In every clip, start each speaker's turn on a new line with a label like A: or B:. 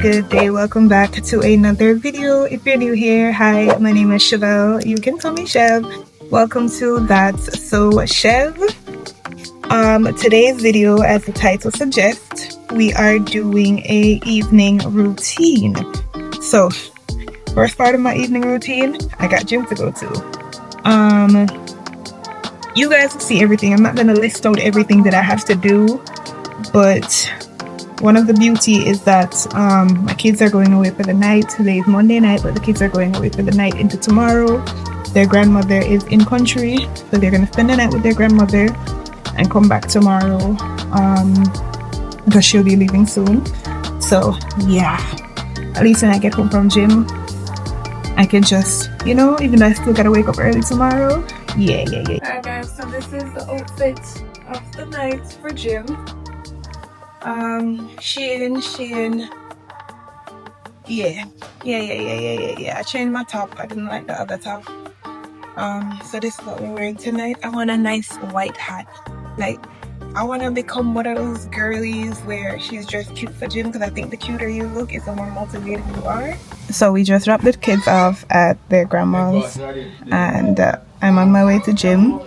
A: Good day, welcome back to another video. If you're new here, hi, my name is Chevelle. You can call me Chev. Welcome to That's So Chev. Today's video, as the title suggests, we are doing a evening routine. So first part of my evening routine, I got gym to go to. You guys will see everything. I'm not gonna list out everything that I have to do, but one of the beauty is that my kids are going away for the night. Today is Monday night, but the kids are going away for the night into tomorrow. Their grandmother is in country, so they're gonna spend the night with their grandmother and come back tomorrow because she'll be leaving soon. So yeah, at least when I get home from gym, I can just, you know, even though I still gotta wake up early tomorrow. Yeah. Alright guys, so this is the outfit of the night for gym. Shein. Yeah. I changed my top. I didn't like the other top. So this is what we're wearing tonight. I want a nice white hat. Like, I want to become one of those girlies where she's dressed cute for gym, because I think the cuter you look is the more motivated you are. So we just dropped the kids off at their grandma's, and I'm on my way to gym.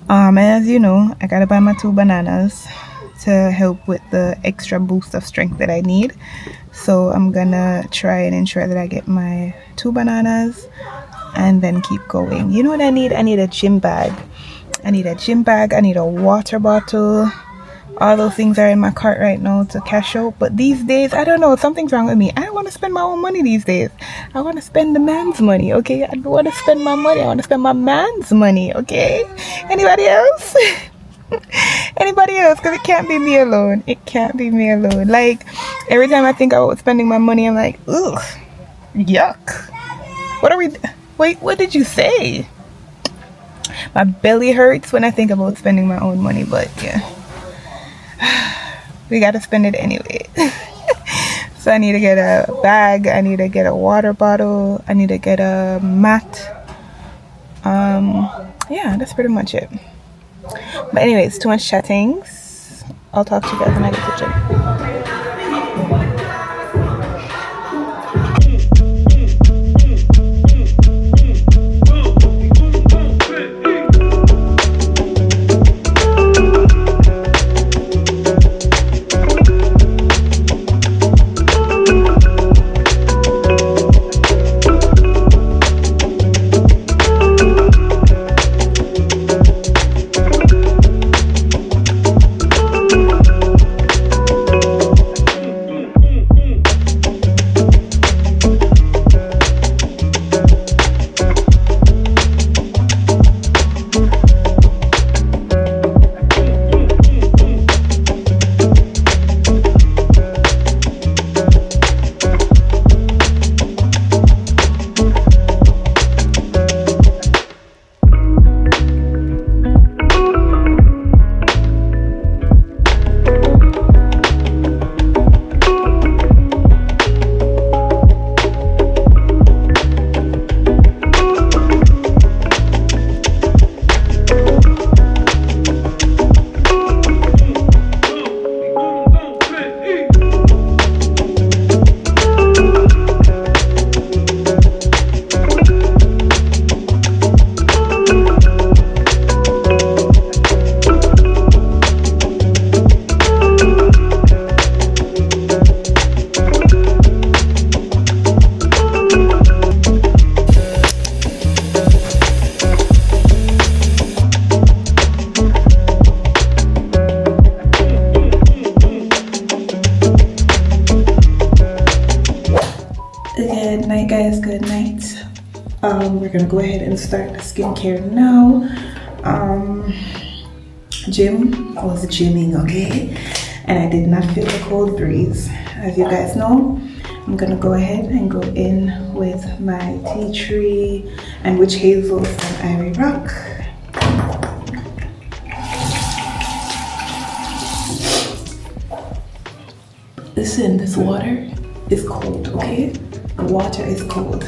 A: And as you know, I gotta buy my 2 bananas to help with the extra boost of strength that I need. So I'm gonna try and ensure that I get my 2 bananas and then keep going. You know what I need? I need a gym bag. I need a water bottle. All those things are in my cart right now to cash out. But these days, I don't know, something's wrong with me. I don't want to spend my own money these days. I want to spend the man's money, okay? I don't want to spend my money. I want to spend my man's money, okay? Anybody else? Anybody else? Because it can't be me alone. It can't be me alone. Like, every time I think about spending my money, I'm like, ugh, yuck. What are we... Wait, what did you say? My belly hurts when I think about spending my own money, but yeah. We gotta spend it anyway. So I need to get a bag, I need to get a water bottle, I need to get a mat. Yeah, that's pretty much it. But anyways, too much chattings. I'll talk to you guys when I get to the gym. Good night, guys. Good night. We're gonna go ahead and start the skincare now. Gym was gymming, okay? And I did not feel the cold breeze. As you guys know, I'm gonna go ahead and go in with my tea tree and witch hazel from Ivory Rock. Listen, this water is cold, okay? The water is cold.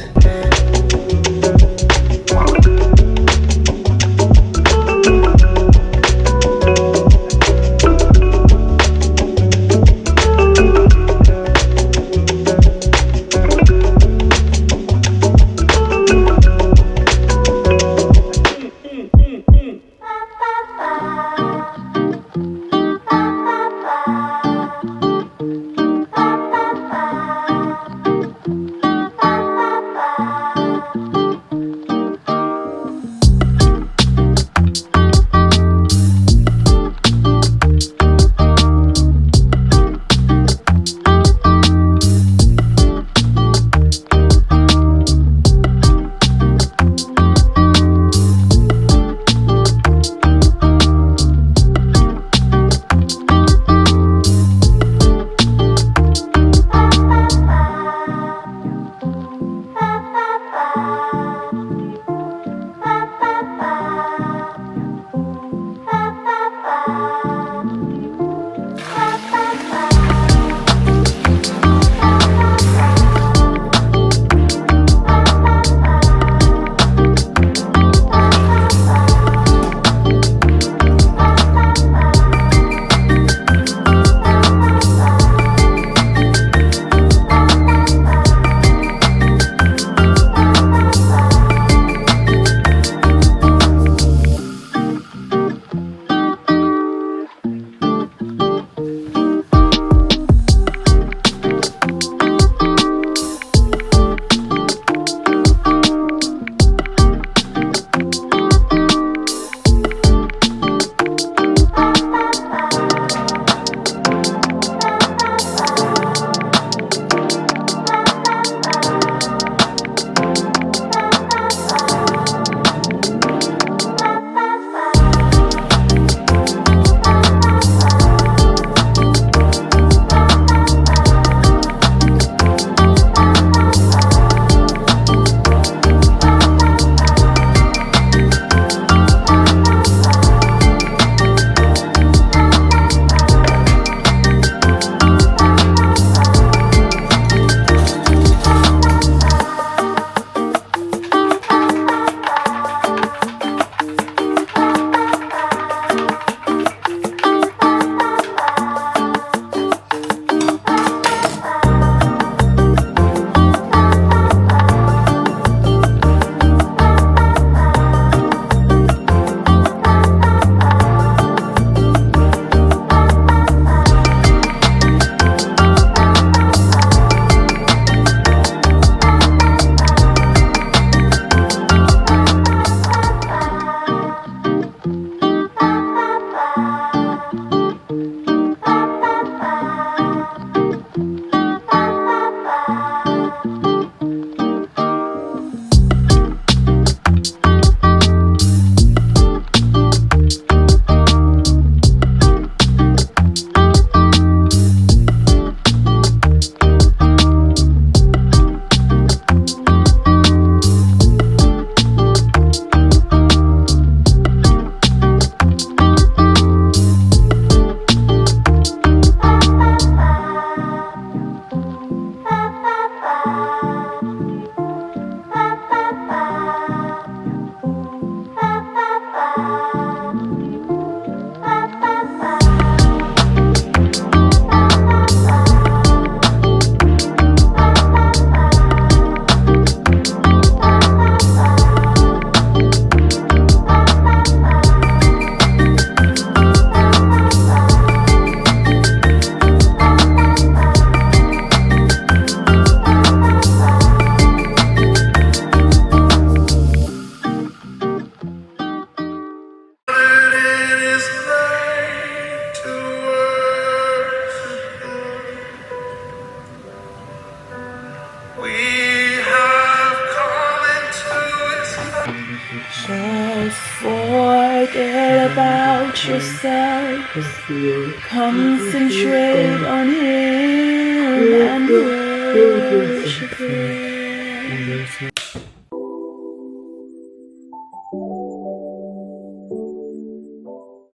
A: We have come into His just forget about yourself. Concentrate on Him and worship Him.